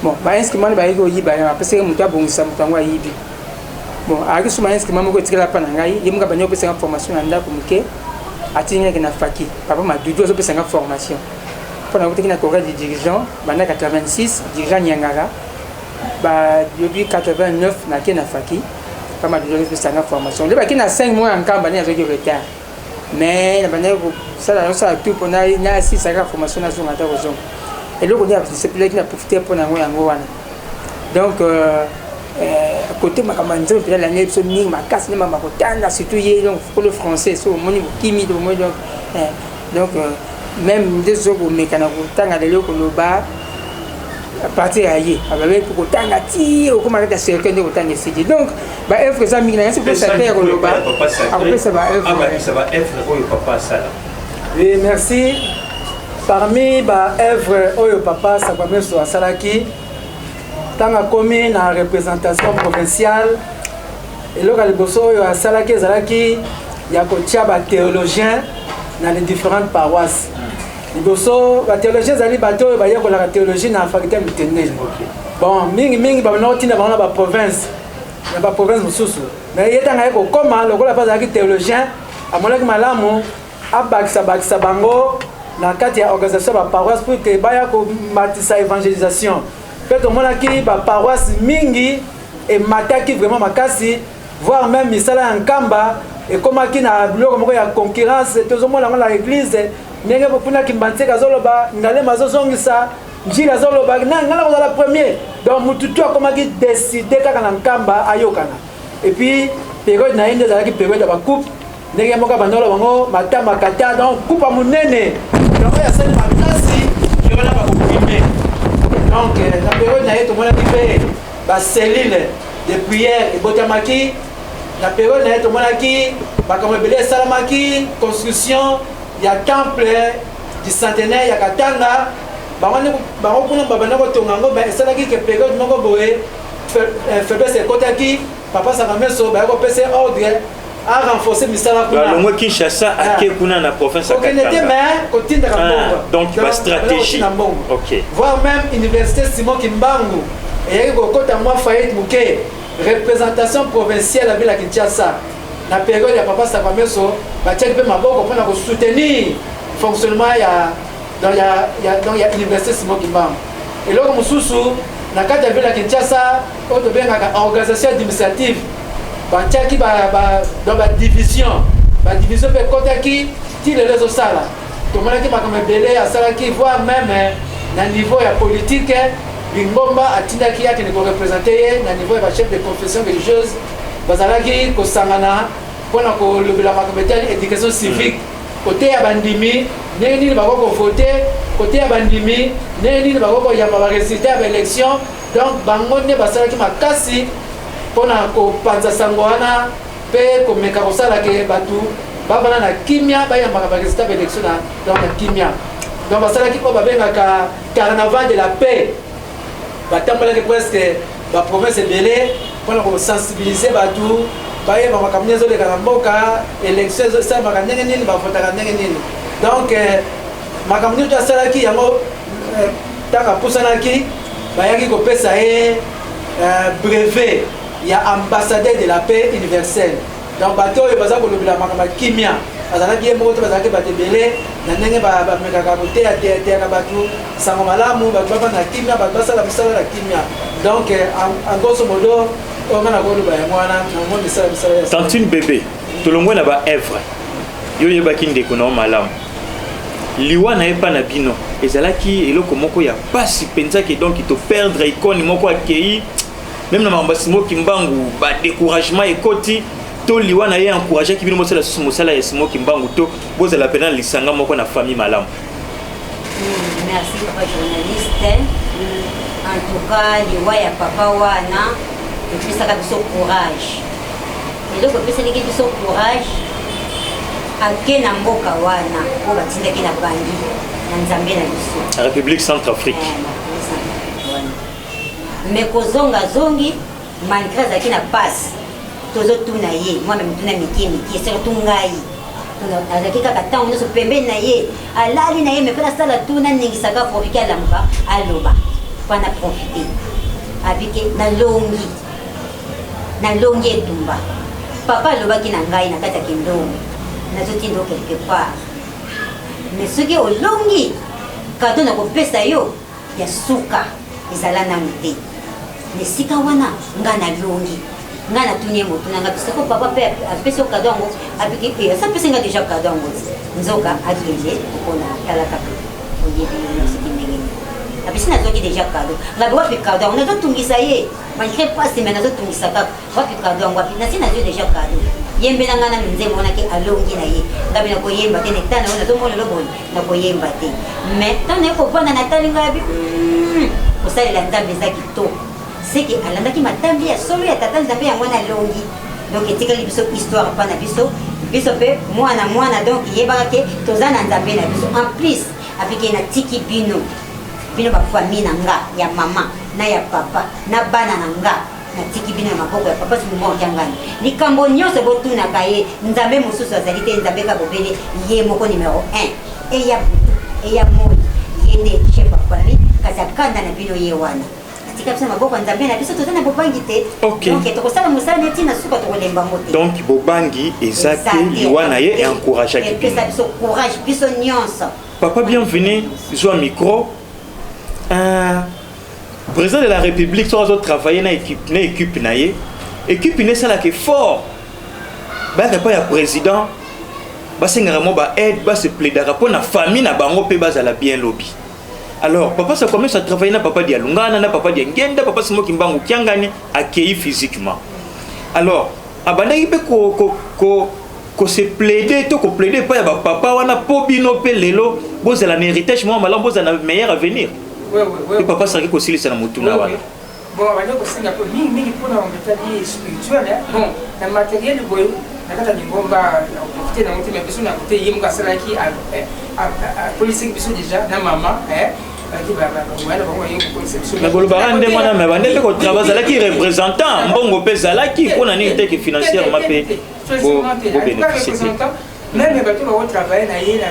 Bon, ba instrument ba yiko yiba parce que mutu abongisa mutu ngwa yibi. Bon, avec ce instrument moko tikela pa na ngai, yemuka banyo pesa formation na ndako muke atinga na faki. Papa ma dudu zo pesa formation. Pour na na chorale de dirigeants, bana 86 dirigeant Nyangara. Ba depuis 89 na kena faki. Pas mal de pesa formation. Le ba kena 5 mois en camp bana avec retard. Mais la bana ça tout pour na 6 formation na zonga ta raison. Et là, on a profité pour nous wana. Donc, côté ma camarade, l'année de sonner ma casse, ma macotana, surtout pour le français, sur mon niveau kimi, donc, même des autres mécanos, tant à l'élo qu'on le bat, partir ailleurs, avec pour autant à tirer, ou comme avec la circuit de autant de donc, bah, œuvre ça, c'est pour ça faire au bas. Après, ça va œuvre. Ça va œuvre, oui, papa, ça. Et merci. Parmi ba œuvre oyo papa Sakwameso asalaki tanga komi na représentation provinciale eloko liboso oyo asalaki ezalaki ya kotia bathéologien dans les différentes paroisses. Liboso bathéologien ezali bato oyo bayekolaka théologie na faculté ya mitene. Bon mingi babanaotinda bango na baprovince na baprovince mosusu mais ye ntango aye kokoma lokola mpe azalaki théologien amonaki malamu abakisa bango na kati ya organisation ya baparoisse pour ke baya komatisa évangélisation mpe tomonaki baparoisse mingi emataki vraiment makasi voire même misala ya nkamba ekomaki na biloko moko ya concurrence tozomona yango na église ndenge mpuna kimbanzeka azoloba ngalema azozongisa njila azoloba ngana kozala premier donc mutu tu akomaki décide kaka na nkamba ayokana et puis période na ye nde ezalaki période ya bacoupe ndenge moko bandolo bango matama kata donc coupe ya monene yango yasali makasi ewana bakomprime donc na période na ye tomonaki mpe baselile de prière ebotamaki na période na ye tomonaki makambo ebele esalamaki construction ya temple du centenaire ya Katanga bango kuna babanda kotonga yango esalaki ke période moko boye faiblesse ekotaki papa Sakameso baya kopesa ordre a renforcer misala kuna balongwe Kinshasa ake kuna na province ya Katanga okende te mais kotindaka mbongo donc ba stratégie ok voire même université Simon Kimbangu eyaki kokota mwa faillite moke représentation provinciale ya ville ya Kinshasa na période ya papa Sakameso batiaki mpe maboko mpona kosoutenir fonctionnement donc il y a l'université Simon Kimbangu eloko mosusu na kati ya ville ya Kinshasa oyo tobengaka organisation administrative batiaki dans badivision mpe ekotaki ti lelo ezosala tomonaki makambo ebele asalaki voire même na niveau ya politique Bingomba atindaki akende korepresente ye na niveau ya bachef de confession religieuse bazalaki kosangana mpona kolobela makambo etali éducation civique côté ya bandimi ndenge nini bakokovote côté ya bandimi ndenge nini bakokoyamba baresultat ya baélection donc bango nde basalaki makasi mpona kopanza sango wana mpe komeka kosalake bato bavanda na kimia bayambaka baresultat ya baélection donc na kimia donc basalaki oyo babengaka carnaval de la paix batambolaki presque baprovince ebele mpona kosensibilize bato bayeba makambo nini ezoleka na mboka élection ezosalamaka ndenge nini bavotaka ndenge nini donc makambo nini to asalaki yango ntango apusanaki bayaki kopesa ye brevet ya ambassadeur de la paix universelle donc bato oyo baza kolobela makambo ya kimia azalaki ye moko te bazalaki bato ebele na ndenge bamekaka koteyateyaka bato sango malamu bato bavanda na kimia bato basala misala na kimia donc en grosso modo Tantine bébé tolongwe na ba Èvre yo yebaki ndeko na malamu liwa na epa na bino ezalaki eloko moko ya pasi pensaki donc to perdre icône moko akei même na mambasi mo Kimbangu ba découragement ekoti to liwa na ye encourager ki bino mosala susu mosala ya Simo Kimbangu to bozala pena lisanga moko na famille malamu. Merci papa journaliste. En tout cas liwa ya papa wana epesaka biso courage eloko epeselaki biso courage ake na mboka wana oyo batindaki na bangi na nzambe na biso République Centrafrique me kozonga zongi malgré azalaki na pasi tozotuna ye mwameme tuna mike surtout ngai azalaki kaka ntango nyonso pembeni na ye alali na ye me mpe nasala tuna ningisaka profike alamuka aloba mpona profite abike nalongi etumba papa alobaki na ngai na kati ya kindongo nazotinda quelque part mais soki olongi kado na kopesa yo ya suka ezala nanu te mais sika wana nga nalongi nga natuni ye motu nanga bisoko papa mpe apesi yo kado yango abiki asapesi nga deja kado yango nzoka akende mpona tala kaka oyebi soki ndenge apesi nazoki deja kado ngabi wapi kado yango nazotungisa ye malgré pasi me nazotungisa kaka wapi kado yango wapi nasi nazwi deja kado yembela nga nanu nzembo monaki alongi na ye ngabi nakoyemba te nekta nayo nazomona eloboni nakoyemba te mais ntango naye kovanda natali ngabi kosalela nzambe eza kitoko seki alandaki matambi ya solo ya tata nzambe yango nalongi donc etikali biso histoire mpa na biso mpe mwana donc yebaka ke toza na nzambe na biso en plus apiki natiki bino bafamille na nga ya mama na ya papa na bana na nga natiki bino na maboko ya papa Simongo Kiangani likambo nyonso botunaka ye nzambe mosusu azali te nzambe kabobele ye moko numéro 1 eya butu eya moi ye nde chef of famille kasi akanda na bino ye wana atika biso na maboko ya nzambe na biso toza na bobangi te donc tokosala mosala neti na suka tokolemba ngo te donc bobangi eza te liwa na ye encourageaki epesa biso courage biso nyonso. Papa bienvenue zwa micro président de la République soit travailler na équipe na ye équipe ne sala que fort ba pas ya président ba sengara mo ba aide ba se plaidera pour na famille na bango pe bazala bien lobby. Alors papa ça commence à travailler na papa dia Lungana na papa dia Ngenda papa Simo Kimbangu Kiangani accueilli physiquement. Alors abandaki pe ko se plaider to ko plaider pa ya ba papa wana po bino pe lelo bozala na héritage mo malam bozala na meilleur avenir. Oui. Papa ça qui aussi c'est na mutuna wana. Bon, on va dire que c'est un peu mingi pour la méthode spirituelle. Bon, le matériel boy, la carte de bomba, profiter dans notre personne à côté, il y a un salaire qui a police qui sont déjà na maman, qui va voilà, bon, il y a une police. Mais Bolobara ndé mwana mais bande pe ko travailler là qui représentant mbongo pesa là qui pour na nité qui financièrement pe bo bénéficier. Même les bateaux vont travailler na yé na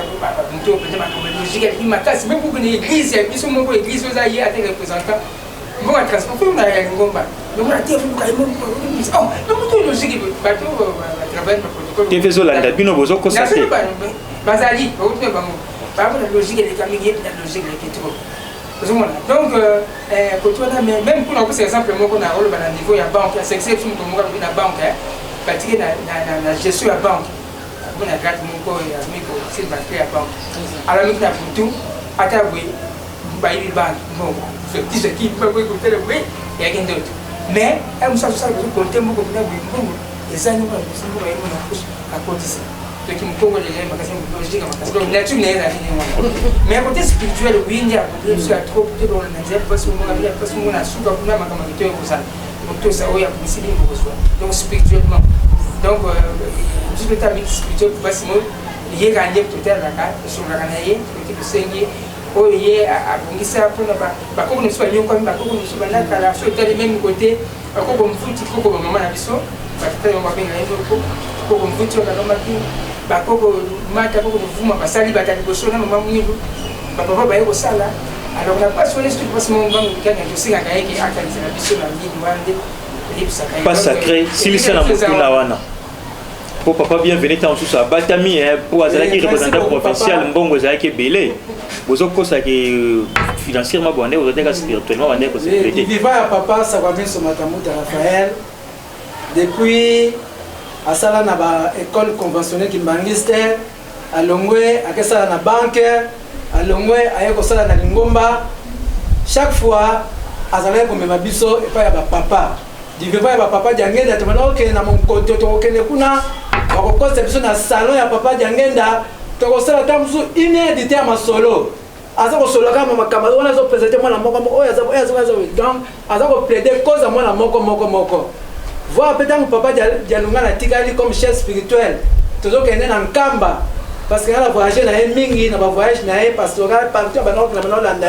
muto peut-être comme logique qui matas même pour que l'église ils sont mon église aux aïeux à des représentants bon à transporter on a un ngomba donc on a dit on a oh donc logique bateau travailler le protocole tu fais Zolanda bino bozo ko ça c'est bazali au tout bango par rapport à la logique les camionniers la logique les trop donc quand on a même pour nous c'est simplement qu'on a rôle dans niveau ya banque c'est exception comme on a banque pratiquer la gestion à banque on a gardé mon corps et ami ko c'est va faire banque alors nous na tout atabwe bayi banque bon c'est petit qui peut écouter le bruit il y a rien d'autre mais on ça vous compter beaucoup na bon les années on c'est pour aller on pousse à côté ça donc il me congo les magasin logique donc là tu n'es pas mais côté spirituel oui il y a trop de dans le navire parce que on a sous comme na makama kitoko ça donc tout ça oui a possible donc spirituellement donc juste le tamis spirituel pour passer mot il y a gagné total la carte sur la gagner qui peut saigner oh il y a bongisa pour ba ko ne soit nyoko ba ko ne soit na kala sur le même côté ko ko mfuti ko ko maman na biso ba tata ba benga hizo ko ko mfuti ko na maki ba ko ko mata ko ko vuma basali ba tali boso na maman munyibu ba papa ba yeko sala alors on a pas sur les trucs parce que mon banque gagne je sais gagne qui akali na biso na mini wande pas sacré si c'est la mutuna wana pour papa bienvenue tant sous ça batami pour azala qui représentant provincial mbongo za ki belé bozoko ça qui financièrement bonné aux autres spirituellement bonné ko se plaider vivant à papa ça va bien sur Matambuta Raphaël depuis asala na ba école conventionnelle Kimbangiste alongwe akesala na banque alongwe ayeko sala na Lingomba chaque fois azala ko mema biso et pas ya ba papa diveva ya papa Diangenda tomana okene na monkoto tokene kuna bakokosa biso na salon ya papa Diangenda tokosala tamsu inédité ya masolo aza kosolo kama makambo wana zo présenter mwana moko oyo aza donc aza ko plaider cause ya mwana moko voir peut-être papa Dialunga na tikali comme chef spirituel tozokende na Nkamba parce que na voyager na mingi na ba voyage na pastoral partout ba na landa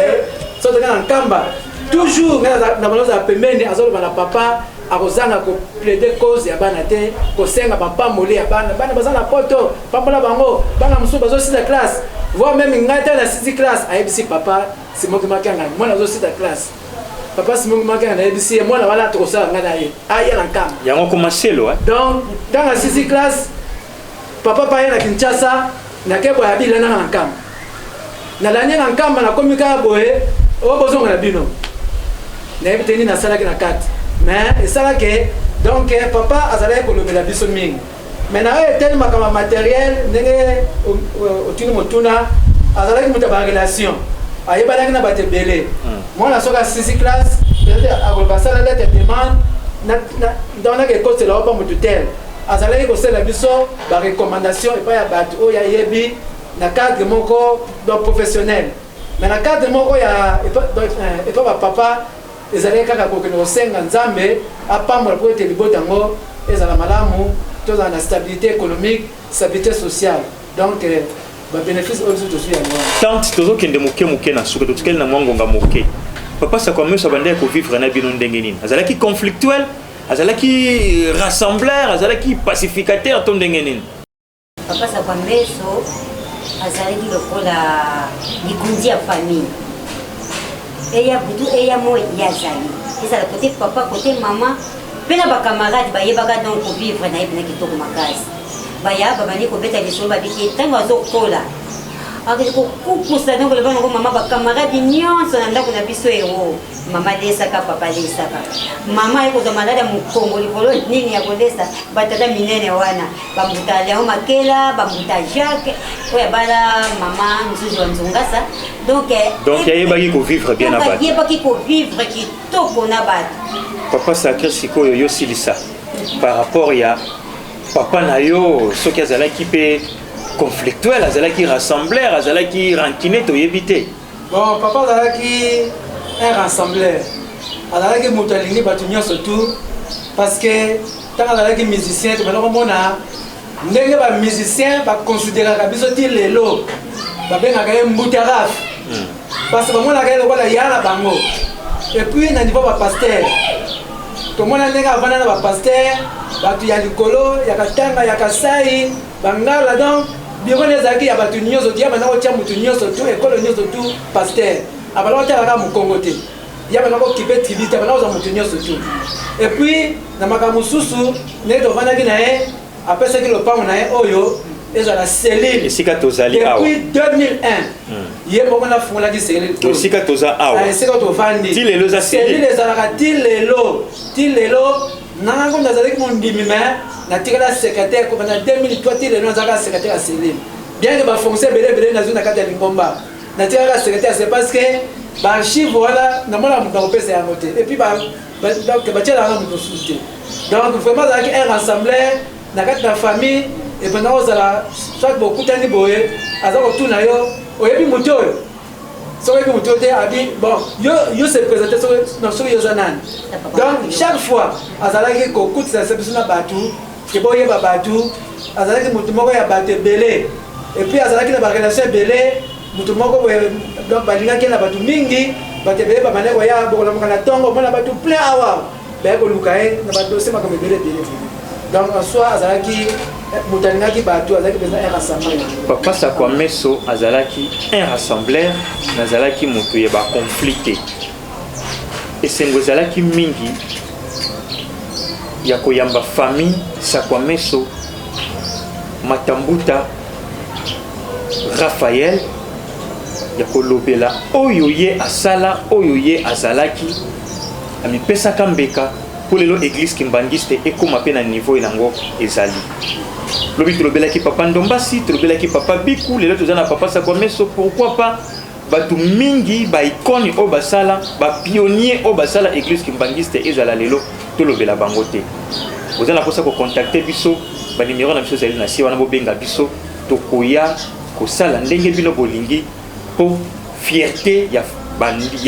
so tokana na Nkamba toujours na baloza pembeni azoloba na papa akozanga ko plaider cause ya bana te ko senga papa moli ya bana bazana poto papa la bango bana musu bazo 6e classe voir même ngata na 6e classe ayebisi papa Simongo Makanga mwana zo 6e classe papa Simongo Makanga na ayebisi mwana wala to kosala ngana ye aya na Nkamba yango komaselo donc dans la 6e classe papa pa na Kinshasa na kebo ya bila na Nkamba na lanye na Nkamba na komika boye o bozonga na bino na ebiteni na sala ki na kati mais esala ke donc papa azala ko lobela biso mingi mais na etel makama matériel ndenge otuni motuna azala ki mutaba relation ayebana ki na batebele mwana soka 6e classe ako basala la demande na dans la école la opa mututel azala ki ko sala biso ba recommandation et pas ya bat o ya yebi na cadre moko donc professionnel mais na cadre moko ya et pas papa ezali kaka kokende kosenga nzambe apambola po ete libota yango ezala malamu tozala na stabilité économique stabilité sociale donc babénéfice oyo biso tozwi yango tant tozokende moke na suka tokeli na mwangonga moke papa ça commence à bande ko vivre na bino ndenge nini azalaki conflictuel azalaki rassembleur, azalaki pacificateur to ndenge nini? Papa Sakwameso azalaki lokola likundi ya famille. Eya butu eya mo yazali. Ezala côté papa, côté maman. Pena ba camarade ba yebaka donc vivre na yebina kitoko makasi. Ba ya ba bani ko beta lisolo ba biki tango azokola. Akili ko kukusa donc le bana ko mama ba camarade nyonso na ndako na biso ero. Mama lesaka papa lesaka. Mama eko za malada mukongo likolo nini ya kolesa batata minene wana. Bambuta leo makela, bambuta Jacques, oya bala mama nzuzu nzungasa. Donc yebaki ko vivre bien na batu. Donc yebaki ko vivre kitoko na batu. Papa Sacré sikoyo yo silisa par rapport ya papa na yo soki azalaki pe conflictuel, azalaki rassembleur, azalaki rancunier to yebite. Bon, papa azalaki un rassembleur. Azalaki moto alingi batu nyonso tout parce que tant azalaki musicien to bana komona ndenge ba musicien ba considérer biso ti lelo ba benga ka mbutaraf parce que bamona ka lokola yana bango et puis na niveau ba pasteur to mona ndenge avana na ba pasteur batu ya likolo ya katanga ya kasai bangala donc biro nezaki ya batu nyonso ti ya bana ko tia mutu nyonso tout école nyonso tout pasteur abana ko tia ka mukongo te ya bana ko kipe tribute bana ko za mutu nyonso tout et puis na makamu susu ne to vana ki na e apesa ki lo pango na e oyo ezala cellule esika tozali awa depuis 2001 ye moko na fungola ki cellule esika toza awa esika to vandi ti lelo za cellule ezalaka ti lelo nanga comme nazalaki mondimi mais natikala secrétaire comme na 2003 ti lelo nazalaka secrétaire ya cellule bien que bafonctionnaire belebele nazwi na kati ya lingomba natikala secrétaire c'est parce que baarchive wana namona moto akopesa yango te et puis batiela yango moto susu te donc vraiment azalaki un rassembleur na kati na famille et pendant ozala soit bokutani boye aza kotuna yo oyebi moto oyo soki oyebi moto te abi bon yo se présente soki yoza nani donc chaque fois azalaki kokutisa se biso na batu ke boyeba batu azalaki moto moko ya bato ebele et puis azalaki na barelation ebele moto moko donc balingaki na batu mingi bato ebele bamane koya bokolamoka na ntongo omona batu plein awa baye koluka ye na badosie makambo ebele ebele donc en soi azalaki mutaningaki bato azalaki peza un rassembleur. Papa Sakwameso azalaki un rassembleur, nazalaki moto ye ba conflicté. Esengo ezalaki mingi ya koyamba famille Sakwameso, Matambuta, Raphaël ya kolobela oyo ye asala oyo ye azalaki amipesa kambeka pour lelo église kimbangiste ekoma pe na niveau enango ezali lobi tolobelaki papa Ndombasi tolobelaki papa Biku lelo tozana papa Sakwameso pourquoi pas batu mingi ba icône o basala ba pionnier o basala église kimbangiste ezala lelo tolobela bango te ozana posa ko contacter biso ba numéro na biso ezali na si wana bobenga biso tokoya kosala ndenge bino bolingi po fierté ya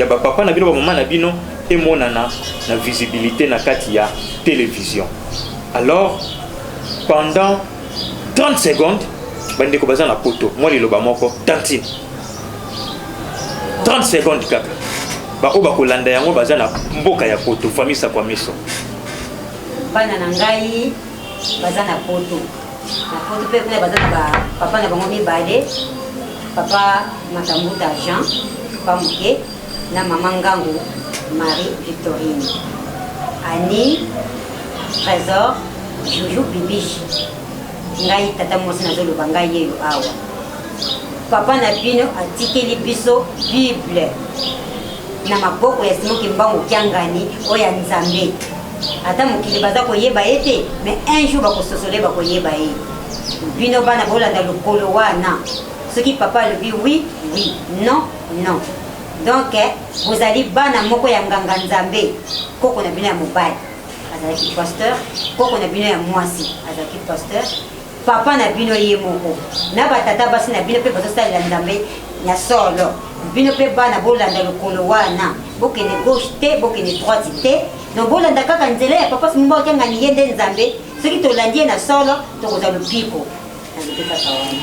ba papa na bino ba mama na bino et monana na visibilité na kati ya télévision. Alors pendant 30 secondes bande ko bazana poto moi liloba moko tantine 30 secondes kaka ba oba kolanda yango bazana mboka ya poto famille Sakwameso bana na ngai bazana poto na poto pe kuna bazana ba papa na bango mibale papa Matambuta Jean Pamuke na mama Ngango Marie Victorine, Annie, Trésor, Joujou Bibiche. Ngai tata mosi na zolo bangai yeyo awa. Papa na bino atikeli biso Bible. Na maboko ya Simon Kimbangu Kiangani oya Nzambe. Ata mokili baza koyeba ete, mais un jour bakososole bakoyeba ye. Bino bana bolanda lokolo wana. Ce qui papa le dit oui, oui, non, non. Donc vous allez bana moko ya nganga Nzambe koko na bino ya mobali azalaki pasteur koko na bino ya mwasi azalaki pasteur papa na bino ye moko na batata basi na bino pe bazosala Nzambe na solo bino pe bana bolanda lokolo wana bokene gauche te bokene droite te no bolanda kaka nzela ya papa simba okanga ni yende Nzambe soki tolandi na solo tokozala lupiko azalaki kaka wana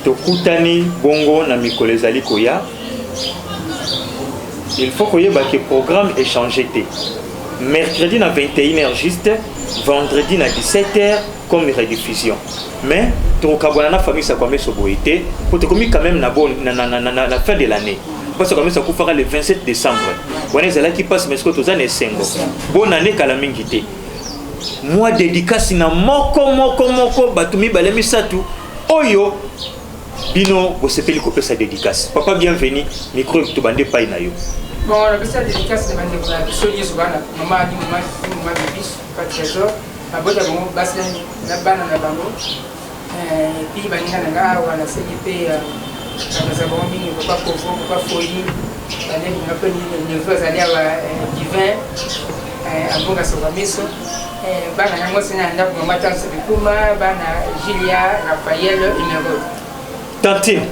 tokutani bongo na mikolo ezali koya il faut que le programme est changé. mercredi na 21h juste, vendredi na 17h comme rediffusion. Mais tu as na famille ça comme soboité pour te commis quand même na la fin de l'année. Parce que comme ça fera le 27 décembre. On est là qui passe mais ce que tu as né sengo. Bonne année kalamingité. Moi dédicace na moko batumi balemi satu. Oyo bino vous sepeli ko pesa dédicace. Papa bienvenue, micro to bande pa na yo. Bon, on a besoin de dédicace de bande pour la soigner sur la maman bis pas trésor. Ma boîte à bon basse la banane na bango. Et puis baninga nga wana CDP nous avons mis pas pauvre, pas folie. On a peu de neveux aller à divin à bonga sobameso. Bana yango sina nda ko mata sebikuma bana Julia Raphaël numéro. Tantine.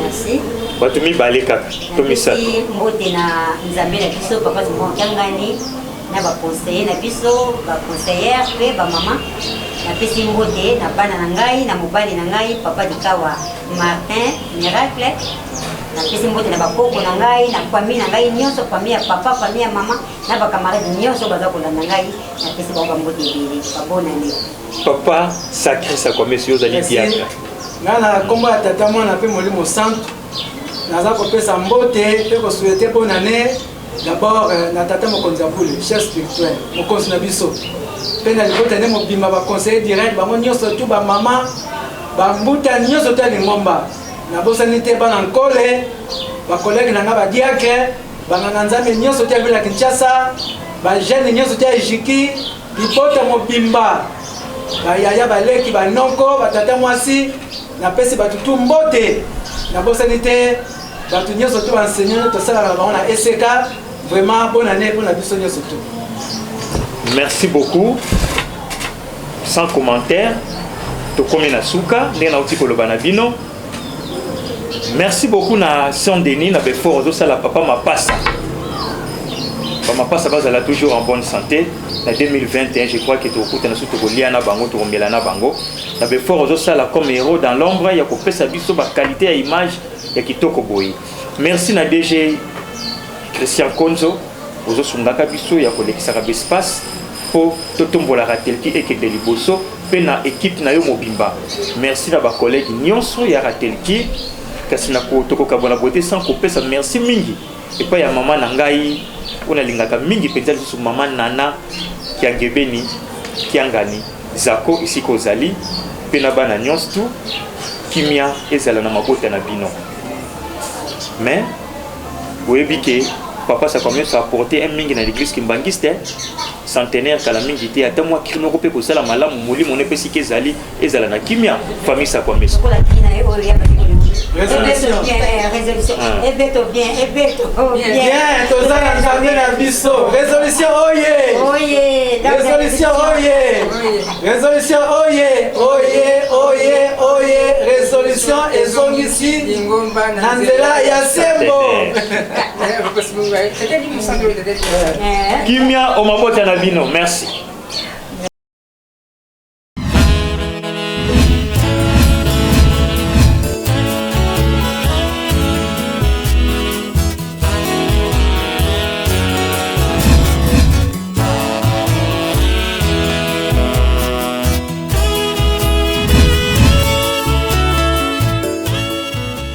Merci. Batumi baleka komisa. Mbote na nzambe na biso papa mo kangani na ba conseiller na biso ba conseillère pe ba mama na pesi mbote na bana na ngai na mobali na ngai papa dikawa Martin Miracle na pesi mbote na bakoko na ngai na famille na ngai nyonso famille ya papa famille ya mama na ba camarade nyonso baza kolanda ngai na pesi ba mbote bili ba bonane. Papa sacré ça comme monsieur Ozali Diaka. Ngana kombo ya tata mwana pe molimo santo naza kopesa mbote pe ko souhaiter bonne année d'abord na tata mokonzi ya bule chef spirituel mokonzi na biso pe na libota ne mobimba ba conseiller direct bango nyonso tu ba mama ba mbuta nyonso tu ya lingomba na bosani te bana nkole ba collègue na nga ba diake banganga nzambe nyonso tu ya bila Kinshasa ba jeune nyonso tu ya Ijiki libota mobimba ba yaya baleki ba nonko ba tata mwasi na pesi batutu mbote na bosani te batu nyonso tu enseignant to sala na bango na ECK vraiment bonne année pour la biso nyonso tu. Merci beaucoup. Sans commentaire, to komi na suka ndena uti koloba na bino. Merci beaucoup na Saint-Denis na Befort do sala papa mapasa. Papa mapasa bazala toujours en bonne santé. En 2021, je crois que tu as na suto koliana bango to melana bango. Na Befort do sala comme héros dans l'ombre ya ko pesa biso ba qualité ya image ya kitoko boy. Merci na DG Christian Konzo ozo sungaka biso ya kolekisaka espace po totombola ratelki eke de liboso pe na équipe na yo mobimba. Merci na ba collègue nyonso ya ratelki kasi na ko tokoka bona beauté sans kopesa merci mingi et pa ya mama na ngai ona lingaka mingi penza biso mama Nana Kiangebeni Kiangani Zako ici kozali pe na bana nyonso tu kimia ezala na mabota na bino. Mais vous que papa ça commence à apporter un mingi dans l'église kimbangiste centenaire kala mingi te ata moi krino ko pe ko sala malamu moli mon epesi ke zali ezala na kimia famille ça commence Résolution. Résolution oye. Oye. Résolution oye. Résolution oye. Oye. Résolution ezongisi. Nandela ya sembo. Kimia o mabota na bino. Merci.